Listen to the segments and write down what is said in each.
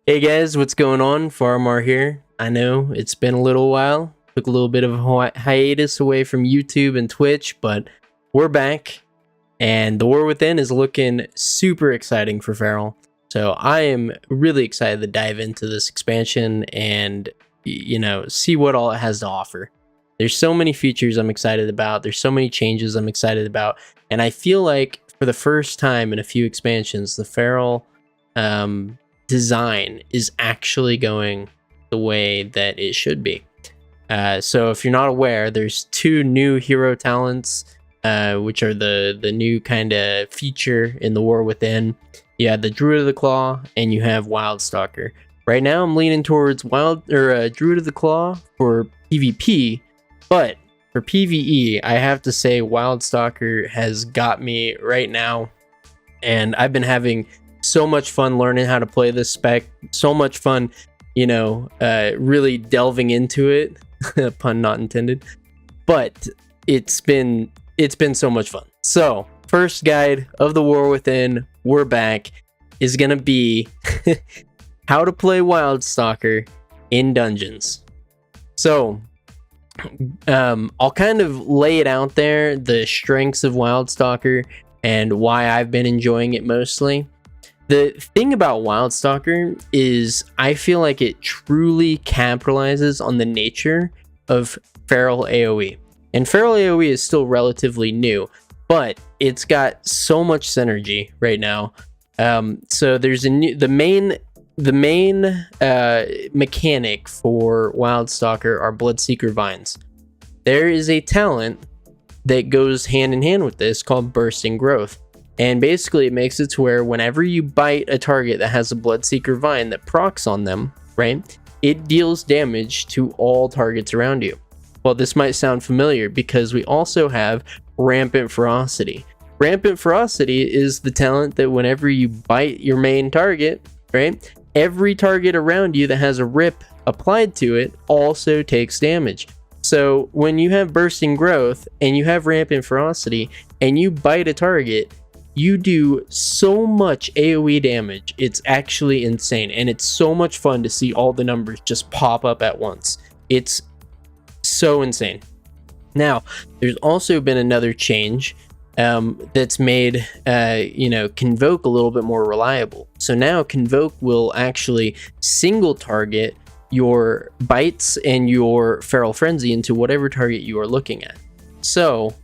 Hey guys, what's going on? Faramar here. I know it's been a little while. Took a little bit of a hiatus away from YouTube and Twitch, but we're back. And the War Within is looking super exciting for Feral. So I am really excited to dive into this expansion and, see what all it has to offer. There's so many features I'm excited about. There's so many changes I'm excited about. And I feel like for the first time in a few expansions, the Feral design is actually going the way that it should be. So if you're not aware, there's two new hero talents, which are the new kind of feature in the War Within. You have the Druid of the Claw and you have Wildstalker. Right now I'm leaning towards Druid of the Claw for PvP, but for PvE, I have to say Wildstalker has got me right now, and I've been having so much fun learning how to play this spec. So much fun, really delving into it. Pun not intended. But it's been so much fun. So first guide of the War Within, we're back, is gonna be how to play Wildstalker in dungeons. So I'll kind of lay it out there, the strengths of Wildstalker and why I've been enjoying it mostly. The thing about Wildstalker is I feel like it truly capitalizes on the nature of Feral AoE. And Feral AoE is still relatively new, but it's got so much synergy right now. So there's the main mechanic for Wildstalker are Bloodseeker Vines. There is a talent that goes hand in hand with this called Bursting Growth. And basically it makes it to where whenever you bite a target that has a Bloodseeker Vine that procs on them, right, it deals damage to all targets around you. Well, this might sound familiar because we also have Rampant Ferocity. Rampant Ferocity is the talent that whenever you bite your main target, right, every target around you that has a rip applied to it also takes damage. So when you have Bursting Growth and you have Rampant Ferocity and you bite a target, you do so much AoE damage. It's actually insane, and it's so much fun to see all the numbers just pop up at once. It's so insane. Now, there's also been another change that's made Convoke a little bit more reliable. So now Convoke will actually single target your bites and your Feral Frenzy into whatever target you are looking at. So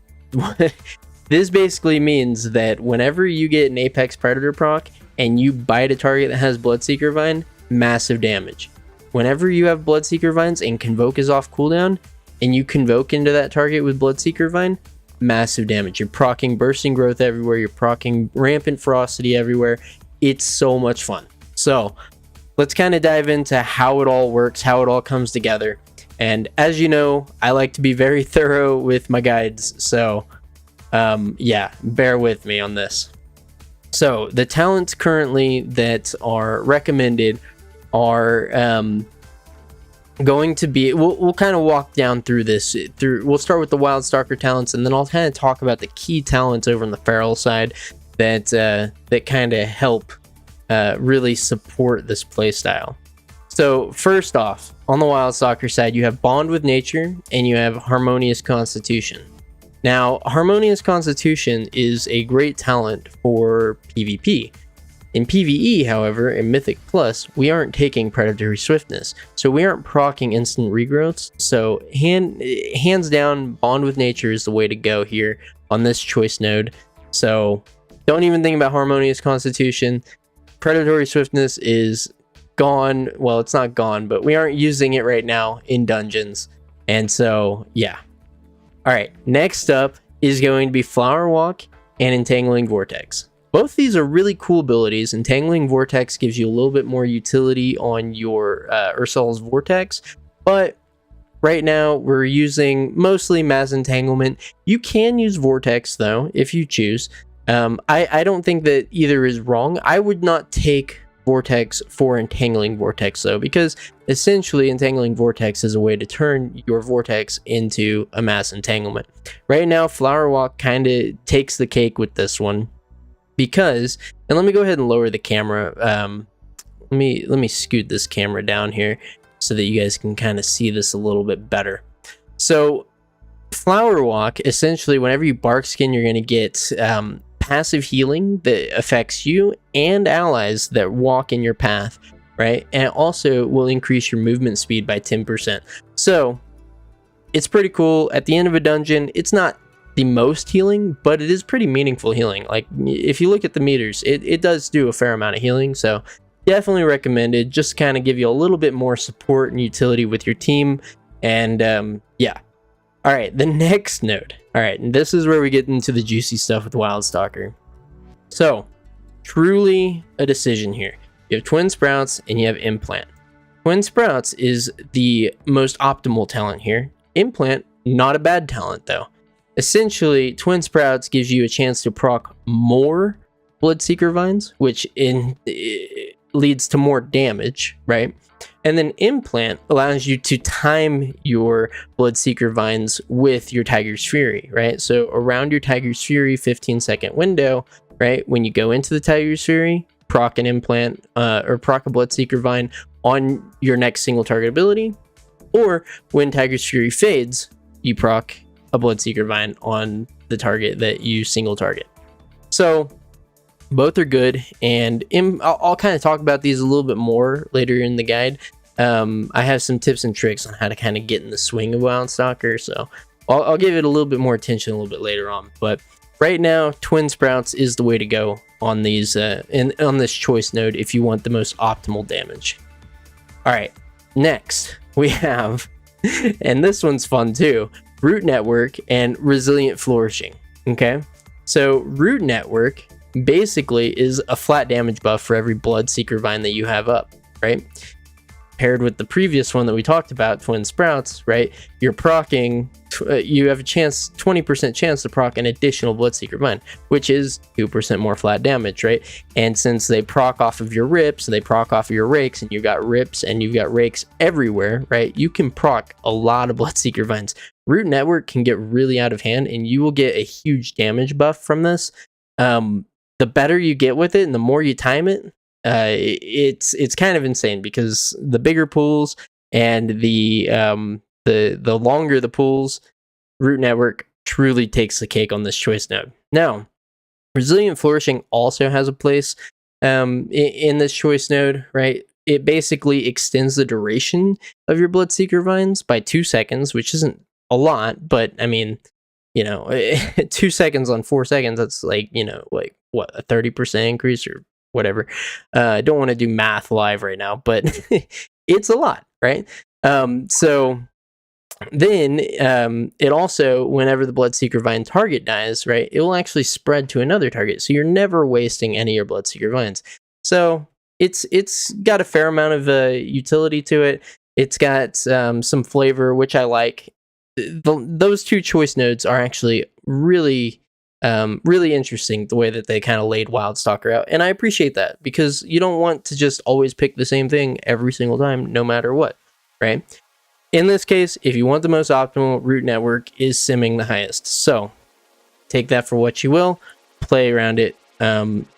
this basically means that whenever you get an Apex Predator proc and you bite a target that has Bloodseeker Vine, massive damage. Whenever you have Bloodseeker Vines and Convoke is off cooldown and you Convoke into that target with Bloodseeker Vine, massive damage. You're proccing Bursting Growth everywhere. You're proccing Rampant Ferocity everywhere. It's so much fun. So let's kind of dive into how it all works, how it all comes together. And as you know, I like to be very thorough with my guides. So bear with me on this. So the talents currently that are recommended are going to be, we'll kind of walk down through this. We'll start with the Wildstalker talents, and then I'll kind of talk about the key talents over on the Feral side that kind of help really support this playstyle. So first off, on the Wildstalker side, you have Bond with Nature and you have Harmonious Constitution. Now, Harmonious Constitution is a great talent for PvP. In PvE, however, in Mythic Plus, we aren't taking Predatory Swiftness, so we aren't proccing instant regrowths. So hands down, Bond with Nature is the way to go here on this choice node. So don't even think about Harmonious Constitution. Predatory Swiftness is gone. Well, it's not gone, but we aren't using it right now in dungeons. And so, yeah. All right, next up is going to be Flower Walk and Entangling Vortex. Both these are really cool abilities. Entangling Vortex gives you a little bit more utility on your Ursul's Vortex, but right now we're using mostly Mass Entanglement. You can use Vortex though, if you choose. I don't think that either is wrong. I would not take Vortex for Entangling Vortex though, because essentially Entangling Vortex is a way to turn your Vortex into a Mass Entanglement. Right now, Flower Walk kind of takes the cake with this one because, and let me go ahead and lower the camera Let me scoot this camera down here so that you guys can kind of see this a little bit better. So Flower Walk, essentially whenever you bark skin, you're going to get passive healing that affects you and allies that walk in your path, right? And it also will increase your movement speed by 10%. So it's pretty cool. At the end of a dungeon, it's not the most healing, but it is pretty meaningful healing. Like if you look at the meters, it does do a fair amount of healing. So definitely recommended, just to kind of give you a little bit more support and utility with your team. And yeah. All right, the next node. All right, and this is where we get into the juicy stuff with Wildstalker. So truly a decision here. You have Twin Sprouts and you have Implant. Twin Sprouts is the most optimal talent here. Implant, not a bad talent though. Essentially, Twin Sprouts gives you a chance to proc more Bloodseeker Vines, which leads to more damage, right? And then Implant allows you to time your Bloodseeker Vines with your Tiger's Fury, right? So around your Tiger's Fury 15-second window, right? When you go into the Tiger's Fury, proc an Implant or proc a Bloodseeker Vine on your next single target ability, or when Tiger's Fury fades, you proc a Bloodseeker Vine on the target that you single target. So both are good, and I'll kind of talk about these a little bit more later in the guide. I have some tips and tricks on how to kind of get in the swing of Wildstalker, so I'll give it a little bit more attention a little bit later on. But right now, Twin Sprouts is the way to go on these on this choice node if you want the most optimal damage. All right, next we have, and this one's fun too, Root Network and Resilient Flourishing. Okay, so Root Network basically is a flat damage buff for every Bloodseeker Vine that you have up, right? Paired with the previous one that we talked about, Twin Sprouts, right? You're procking, you have a chance, 20% chance to proc an additional Bloodseeker Vine, which is 2% more flat damage, right? And since they proc off of your rips, they proc off of your rakes, and you've got rips and you've got rakes everywhere, right? You can proc a lot of Bloodseeker Vines. Root Network can get really out of hand, and you will get a huge damage buff from this. The better you get with it and the more you time it, it's kind of insane, because the bigger pools and the longer the pools, Root Network truly takes the cake on this choice node. Now, Resilient Flourishing also has a place in this choice node, right? It basically extends the duration of your Bloodseeker Vines by 2 seconds, which isn't a lot, but I mean, you know, 2 seconds on 4 seconds, that's like, you know, like what, a 30% increase or whatever. I don't want to do math live right now, but it's a lot, right? So then it also, whenever the Bloodseeker Vine target dies, right, it will actually spread to another target. So you're never wasting any of your Bloodseeker Vines. So it's got a fair amount of utility to it. It's got some flavor, which I like. Those two choice nodes are actually really interesting, the way that they kind of laid Wildstalker out, and I appreciate that, because you don't want to just always pick the same thing every single time, no matter what, right? In this case, if you want the most optimal, Root Network is simming the highest. So take that for what you will, play around it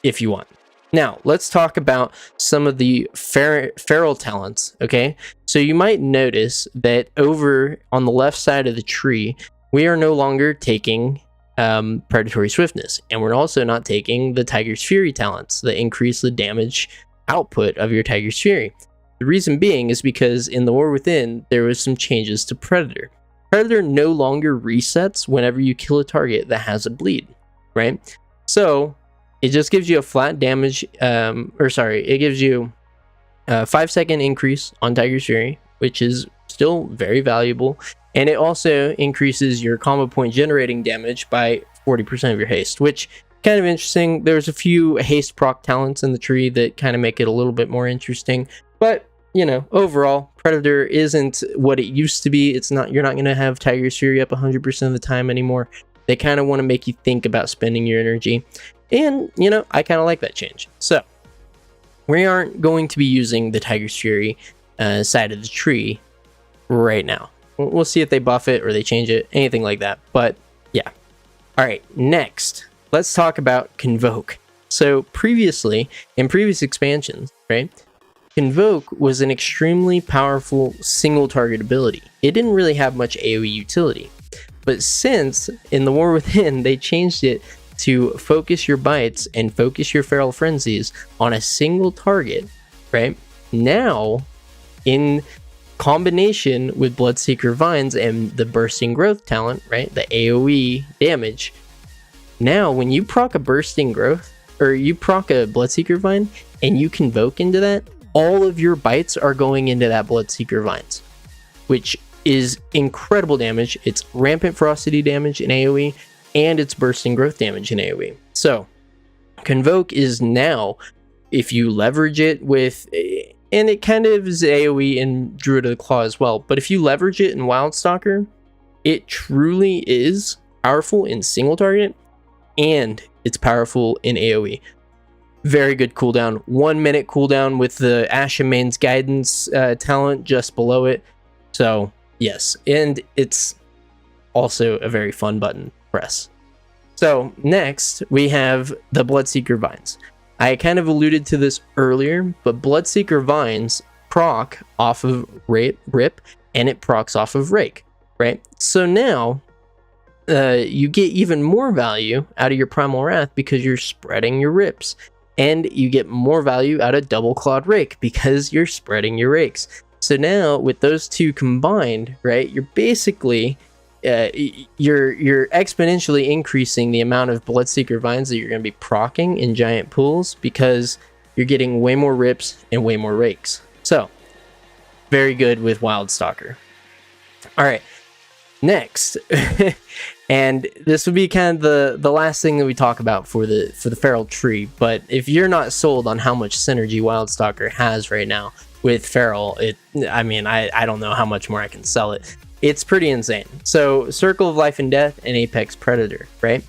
if you want. Now, let's talk about some of the feral talents, okay? So you might notice that over on the left side of the tree, we are no longer taking Predatory Swiftness, and we're also not taking the Tiger's Fury talents that increase the damage output of your Tiger's Fury. The reason being is because in the War Within, there was some changes to Predator. Predator no longer resets whenever you kill a target that has a bleed, right? So it just gives you a flat damage, it gives you a 5-second increase on Tiger's Fury, which is still very valuable. And it also increases your combo point generating damage by 40% of your haste, which kind of interesting. There's a few haste proc talents in the tree that kind of make it a little bit more interesting. But, you know, overall, Predator isn't what it used to be. It's not, you're not going to have Tiger's Fury up 100% of the time anymore. They kind of want to make you think about spending your energy. And, you know, I kind of like that change. So we aren't going to be using the Tiger's Fury side of the tree right now. We'll see if they buff it or they change it, anything like that. But yeah. All right, next, let's talk about Convoke. So previously, in previous expansions, right, Convoke was an extremely powerful single target ability. It didn't really have much AoE utility. But since in the War Within they changed it to focus your bites and focus your feral frenzies on a single target, right? Now, in combination with Bloodseeker Vines and the Bursting Growth talent, right? The AoE damage. Now, when you proc a Bursting Growth, or you proc a Bloodseeker Vine, and you Convoke into that, all of your bites are going into that Bloodseeker Vines, which is incredible damage. It's Rampant Ferocity damage in AoE, and it's Bursting Growth damage in AoE. So, Convoke is now, if you leverage it with, and it kind of is AoE in Druid of the Claw as well, but if you leverage it in Wildstalker, it truly is powerful in single target, and it's powerful in AoE. Very good cooldown. 1 minute cooldown with the Ashamane's Guidance talent just below it. So, yes, and it's also a very fun button to press. So, next, we have the Bloodseeker Vines. I kind of alluded to this earlier, but Bloodseeker Vines proc off of Rip, and it procs off of Rake, right? So now, you get even more value out of your Primal Wrath because you're spreading your Rips. And you get more value out of Double Clawed Rake because you're spreading your Rakes. So now, with those two combined, right, you're basically, you're exponentially increasing the amount of Bloodseeker Vines that you're going to be proccing in giant pools because you're getting way more Rips and way more Rakes. So, very good with Wildstalker. All right, next, and this would be kind of the last thing that we talk about for the Feral Tree. But if you're not sold on how much synergy Wildstalker has right now with Feral, I don't know how much more I can sell it. It's pretty insane. So, Circle of Life and Death and Apex Predator, right?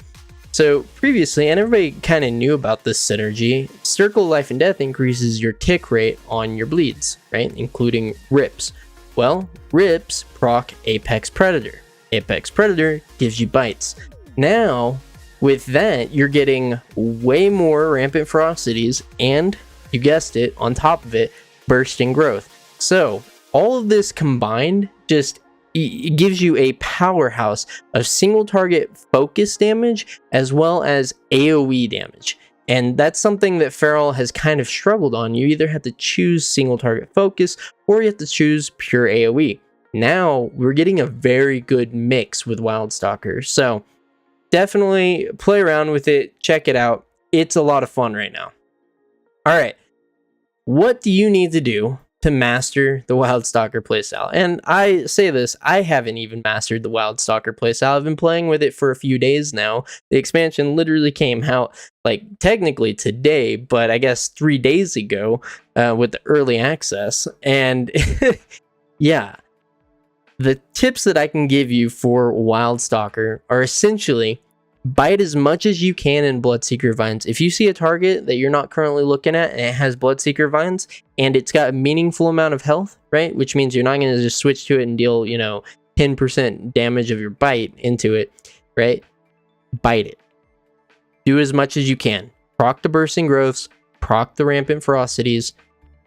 So previously, and everybody kind of knew about this synergy, Circle of Life and Death increases your tick rate on your bleeds, right? Including Rips. Well, Rips proc Apex Predator. Apex Predator gives you bites. Now, with that, you're getting way more Rampant Ferocities, and, you guessed it, on top of it, Bursting Growth. So, all of this combined just it gives you a powerhouse of single target focus damage as well as AoE damage. And that's something that Feral has kind of struggled on. You either have to choose single target focus or you have to choose pure AoE. Now we're getting a very good mix with Wildstalker. So definitely play around with it. Check it out. It's a lot of fun right now. All right. What do you need to do to master the Wildstalker playstyle? And I say this, I haven't even mastered the Wildstalker playstyle. I've been playing with it for a few days now. The expansion literally came out, like, technically today, but I guess 3 days ago with the early access. And yeah, the tips that I can give you for Wildstalker are essentially bite as much as you can in Bloodseeker Vines. If you see a target that you're not currently looking at and it has Bloodseeker Vines and it's got a meaningful amount of health, right? Which means you're not going to just switch to it and deal, 10% damage of your bite into it, right? Bite it. Do as much as you can. Proc the Bursting Growths, proc the Rampant Ferocities,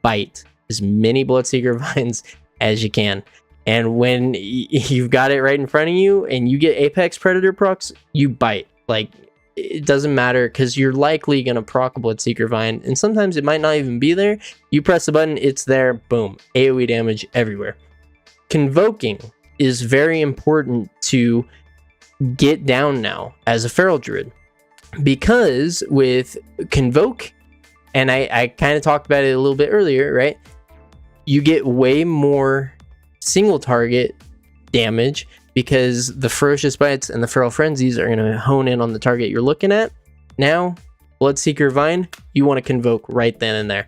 bite as many Bloodseeker Vines as you can. And when you've got it right in front of you and you get Apex Predator procs, you bite. Like, it doesn't matter because you're likely going to proc a Bloodseeker Vine. And sometimes it might not even be there. You press the button, it's there, boom. AoE damage everywhere. Convoking is very important to get down now as a Feral Druid. Because with Convoke, and I kind of talked about it a little bit earlier, right? You get way more single target damage because the Ferocious Bites and the Feral Frenzies are going to hone in on the target you're looking at. Now, Bloodseeker Vine, you want to Convoke right then and there.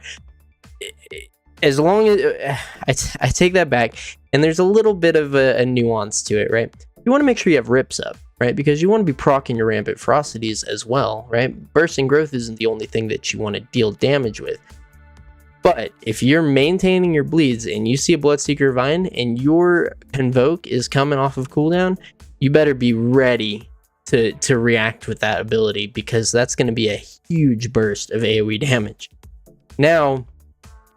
As long as I take that back, and there's a little bit of a nuance to it, right? You want to make sure you have Rips up, right? Because you want to be proccing your Rampant Ferocities as well, right? Bursting Growth isn't the only thing that you want to deal damage with. But if you're maintaining your bleeds and you see a Bloodseeker Vine and your Convoke is coming off of cooldown, you better be ready to react with that ability because that's going to be a huge burst of AoE damage. Now,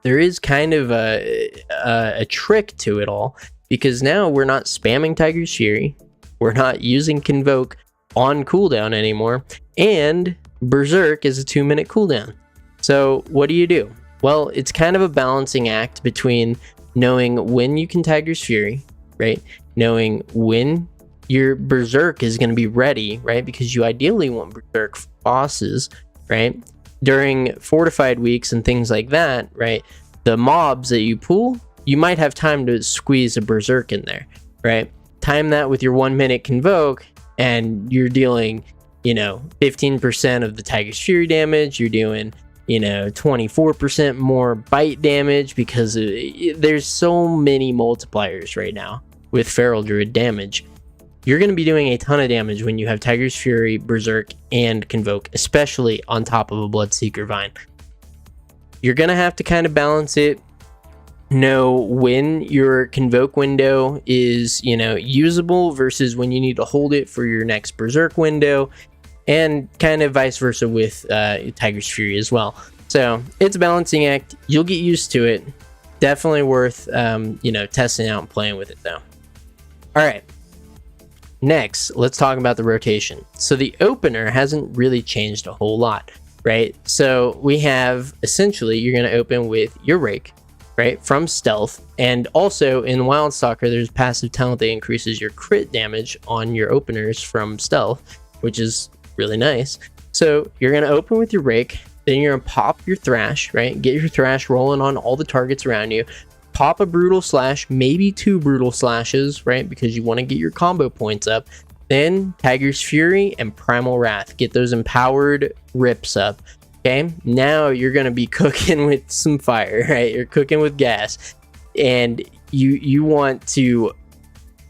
there is kind of a trick to it all, because now we're not spamming Tiger's Fury, we're not using Convoke on cooldown anymore, and Berserk is a 2-minute cooldown. So what do? Well, it's kind of a balancing act between knowing when you can Tiger's Fury, right? Knowing when your Berserk is going to be ready, right? Because you ideally want Berserk bosses, right? During fortified weeks and things like that, right? The mobs that you pull, you might have time to squeeze a Berserk in there, right? Time that with your 1-minute Convoke, and you're dealing, 15% of the Tiger's Fury damage. You're doing, 24% more bite damage, because there's so many multipliers right now with Feral Druid damage. You're going to be doing a ton of damage when you have Tiger's Fury, Berserk, and Convoke, especially on top of a Bloodseeker Vine. You're going to have to kind of balance it. Know when your Convoke window is, usable versus when you need to hold it for your next Berserk window, and kind of vice versa with Tiger's Fury as well. So it's a balancing act. You'll get used to it. Definitely worth, testing out and playing with it though. All right. Next, let's talk about the rotation. So the opener hasn't really changed a whole lot, right? So we have, essentially, you're going to open with your Rake, right, from stealth. And also in Wildstalker, there's passive talent that increases your crit damage on your openers from stealth, which is really nice. So you're going to open with your Rake, then you're going to pop your Thrash, right? Get your Thrash rolling on all the targets around you. Pop a Brutal Slash, maybe 2 Brutal Slashes, right? Because you want to get your combo points up. Then Tiger's Fury and Primal Wrath. Get those empowered rips up. Okay, now you're going to be cooking with some fire, right? You're cooking with gas. And you want to,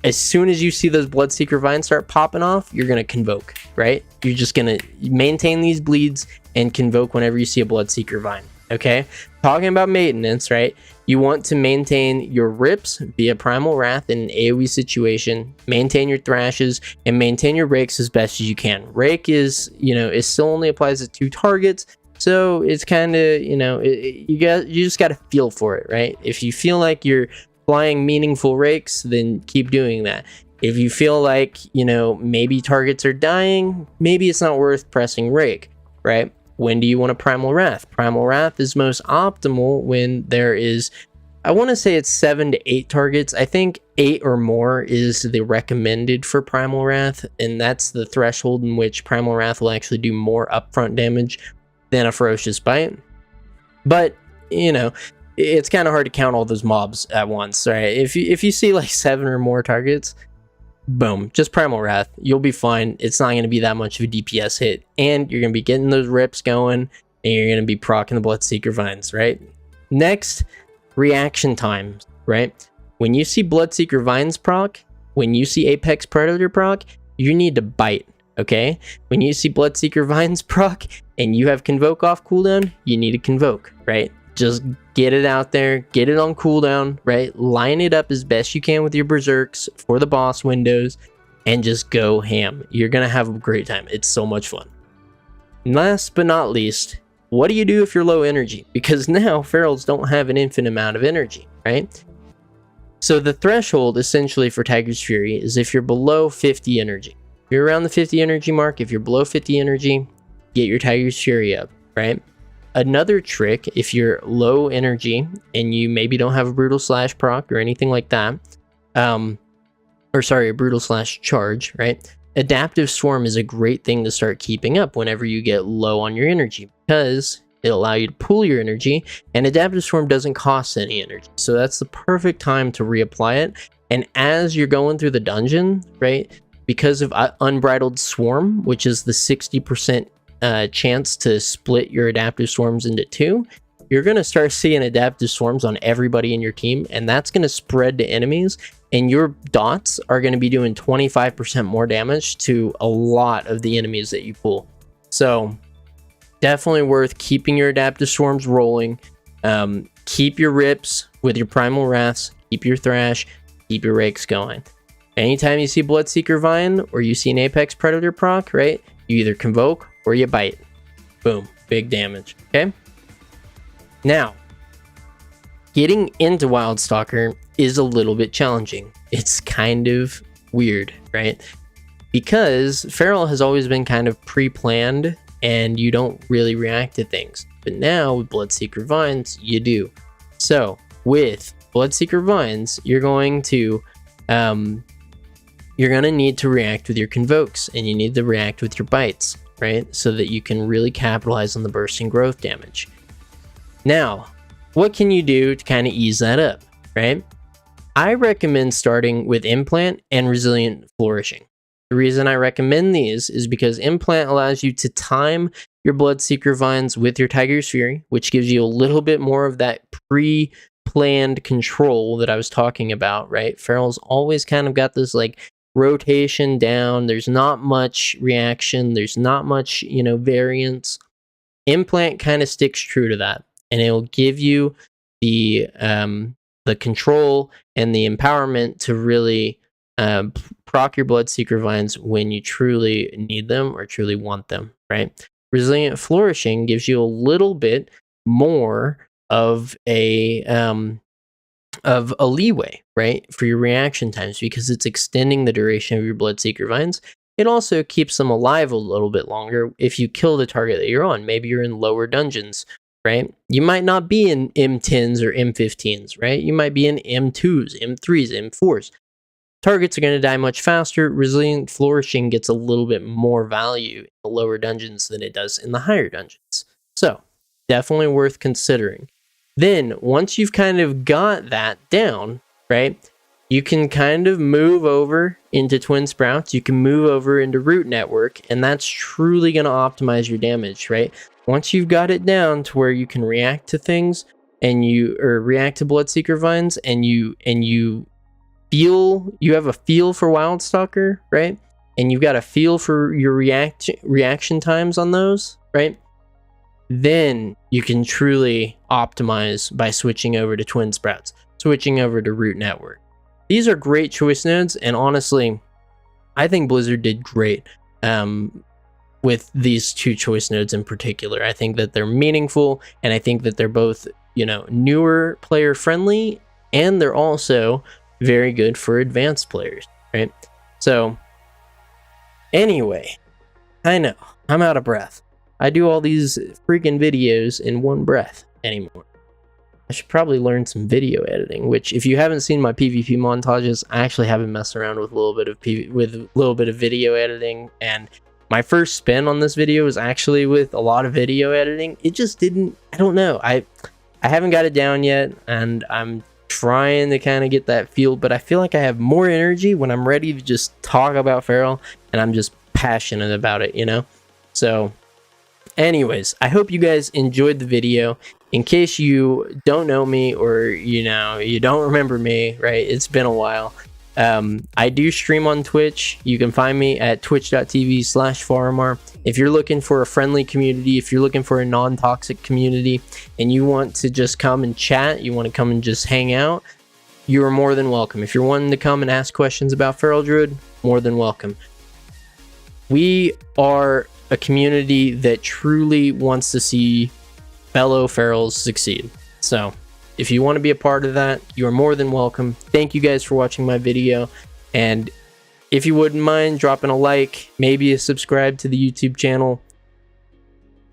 as soon as you see those Bloodseeker Vines start popping off, you're going to Convoke, right? You're just going to maintain these bleeds and Convoke whenever you see a Bloodseeker Vine, okay? Talking about maintenance, right? You want to maintain your rips via Primal Wrath in an AoE situation, maintain your Thrashes, and maintain your Rakes as best as you can. Rake is, it still only applies to 2 targets, so it's kind of, you just got to feel for it, right? If you feel like you're flying meaningful Rakes, then keep doing that. If you feel like, maybe targets are dying, maybe it's not worth pressing Rake, right? When do you want a Primal Wrath? Primal Wrath is most optimal when there is, I want to say it's 7 to 8 targets. I think 8 or more is the recommended for Primal Wrath, and that's the threshold in which Primal Wrath will actually do more upfront damage than a Ferocious Bite. But, it's kind of hard to count all those mobs at once, right? If you see like 7 or more targets, boom, just Primal Wrath, you'll be fine. It's not going to be that much of a DPS hit, and you're going to be getting those rips going, and you're going to be proccing the Bloodseeker Vines, right? Next, reaction times, right? When you see Bloodseeker Vines proc, when you see Apex Predator proc, you need to bite, okay? When you see Bloodseeker Vines proc and you have Convoke off cooldown, you need to Convoke, right? Just get it out there, get it on cooldown, right? Line it up as best you can with your Berserks for the boss windows, and just go ham. You're gonna have a great time. It's so much fun. Last but not least, what do you do if you're low energy? Because now Ferals don't have an infinite amount of energy, right? So the threshold essentially for Tiger's Fury is if you're below 50 energy. If you're around the 50 energy mark, if you're below 50 energy, get your Tiger's Fury up, right? Another trick, if you're low energy and you maybe don't have a Brutal Slash proc or anything like that, a Brutal Slash charge, right? Adaptive Swarm is a great thing to start keeping up whenever you get low on your energy, because it'll allow you to pool your energy, and Adaptive Swarm doesn't cost any energy. So that's the perfect time to reapply it. And as you're going through the dungeon, right, because of Unbridled Swarm, which is the 60% chance to split your Adaptive Swarms into 2, you're going to start seeing Adaptive Swarms on everybody in your team, and that's going to spread to enemies, and your dots are going to be doing 25% more damage to a lot of the enemies that you pull. So definitely worth keeping your Adaptive Swarms rolling. Keep your rips with your Primal Wraths, keep your Thrash, keep your Rakes going. Anytime you see Bloodseeker Vine or you see an Apex Predator proc, right, you either Convoke or you bite. Boom, big damage, okay? Now, getting into Wildstalker is a little bit challenging. It's kind of weird, right? Because Feral has always been kind of pre-planned and you don't really react to things. But now with Bloodseeker Vines, you do. So with Bloodseeker Vines, you're going to need to react with your Convokes, and you need to react with your bites, right? So that you can really capitalize on the bursting growth damage. Now, what can you do to kind of ease that up, right? I recommend starting with Implant and Resilient Flourishing. The reason I recommend these is because Implant allows you to time your Bloodseeker Vines with your Tiger's Fury, which gives you a little bit more of that pre-planned control that I was talking about, right? Feral's always kind of got this like rotation down. There's not much reaction. There's not much, variance. Implant kind of sticks true to that, and it'll give you the control and the empowerment to really proc your Bloodseeker Vines when you truly need them or truly want them, right? Resilient Flourishing gives you a little bit more of a leeway, right, for your reaction times, because it's extending the duration of your Bloodseeker Vines. It also keeps them alive a little bit longer if you kill the target that you're on. Maybe you're in lower dungeons, right? You might not be in M10s or M15s, right? You might be in M2s, M3s, M4s. Targets are going to die much faster. Resilient Flourishing gets a little bit more value in the lower dungeons than it does in the higher dungeons. So, definitely worth considering. Then, once you've kind of got that down, right, you can kind of move over into Twin Sprouts. You can move over into Root Network, and that's truly going to optimize your damage, right? Once you've got it down to where you can react to things, or react to Bloodseeker Vines, and you have a feel for Wildstalker, right? And you've got a feel for your reaction times on those, right? Then you can truly optimize by switching over to Twin Sprouts, switching over to Root Network. These are great choice nodes, and honestly, I think Blizzard did great with these two choice nodes in particular. I think that they're meaningful, and I think that they're both, newer player friendly, and they're also very good for advanced players, right? So, anyway, I know, I'm out of breath. I do all these freaking videos in one breath anymore. I should probably learn some video editing, which if you haven't seen my PvP montages, I actually haven't messed around with a little bit of video editing, and my first spin on this video was actually with a lot of video editing. It just didn't, I don't know. I haven't got it down yet, and I'm trying to kind of get that feel, but I feel like I have more energy when I'm ready to just talk about Feral, and I'm just passionate about it, So, anyways, I hope you guys enjoyed the video. In case you don't know me, or you don't remember me, right? It's been a while. I do stream on Twitch. You can find me at twitch.tv/Faramar. If you're looking for a friendly community, if you're looking for a non-toxic community, and you want to just come and chat, you want to come and just hang out, you are more than welcome. If you're wanting to come and ask questions about Feral Druid, more than welcome. We are a community that truly wants to see fellow Ferals succeed. So, if you want to be a part of that, you are more than welcome. Thank you guys for watching my video, and if you wouldn't mind dropping a like, maybe a subscribe to the YouTube channel,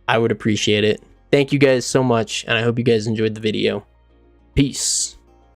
I would appreciate it. Thank you guys so much, and I hope you guys enjoyed the video. Peace.